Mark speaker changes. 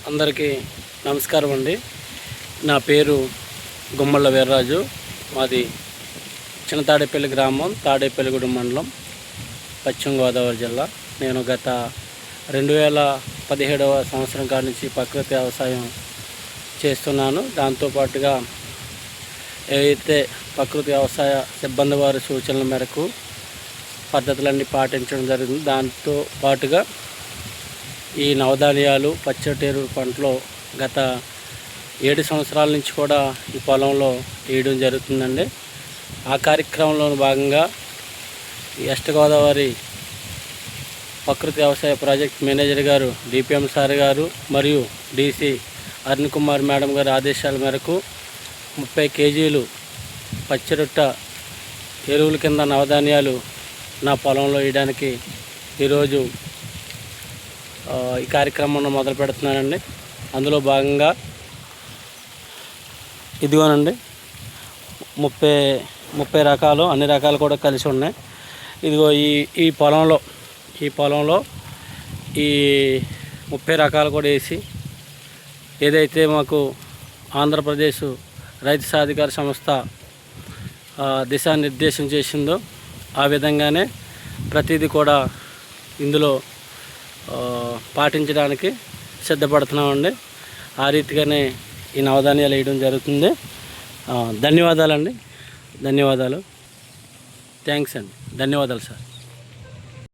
Speaker 1: అందరికీ నమస్కారం అండి. నా పేరు గుమ్మళ్ళ వీర్రాజు. మాది చిన్న తాడేపల్లి గ్రామం, తాడేపల్లిగూడెం మండలం, పశ్చిమ గోదావరి జిల్లా. నేను గత 2017వ సంవత్సరం కాడి నుంచి ప్రకృతి వ్యవసాయం చేస్తున్నాను. దాంతోపాటుగా ఏవైతే ప్రకృతి వ్యవసాయ సిబ్బంది వారి సూచనల మేరకు పద్ధతులన్నీ పాటించడం జరిగింది. దాంతో పాటుగా ఈ నవధాన్యాలు, పచ్చటేరు పంటలో గత 7 సంవత్సరాల నుంచి కూడా ఈ పొలంలో వేయడం జరుగుతుందండి. ఆ కార్యక్రమంలో భాగంగా వెస్ట్ గోదావరి ప్రకృతి వ్యవసాయ ప్రాజెక్ట్ మేనేజర్ గారు డిపిఎం సార్ గారు మరియు డిసి అరుణ్ కుమార్ మేడం గారి ఆదేశాల మేరకు 30 కేజీలు పచ్చిరొట్ట ఎరువుల కింద నవధాన్యాలు నా పొలంలో వేయడానికి ఈరోజు ఈ కార్యక్రమాన్ని మొదలు పెడుతున్నానండి. అందులో భాగంగా ఇదిగోనండి 30 రకాలు, అన్ని రకాలు కూడా కలిసి ఉన్నాయి. ఇదిగో ఈ పొలంలో ఈ 30 రకాలు కూడా వేసి, ఏదైతే మాకు ఆంధ్రప్రదేశ్ రైతు సాధికార సంస్థ దిశానిర్దేశం చేసిందో ఆ విధంగానే ప్రతిదీ కూడా ఇందులో పాటించడానికి సిద్ధపడుతున్నామండి. ఆ రీతిగానే ఈ నవధాన్యాలు వేయడం జరుగుతుంది. ధన్యవాదాలండి. థ్యాంక్స్ అండి. ధన్యవాదాలు సార్.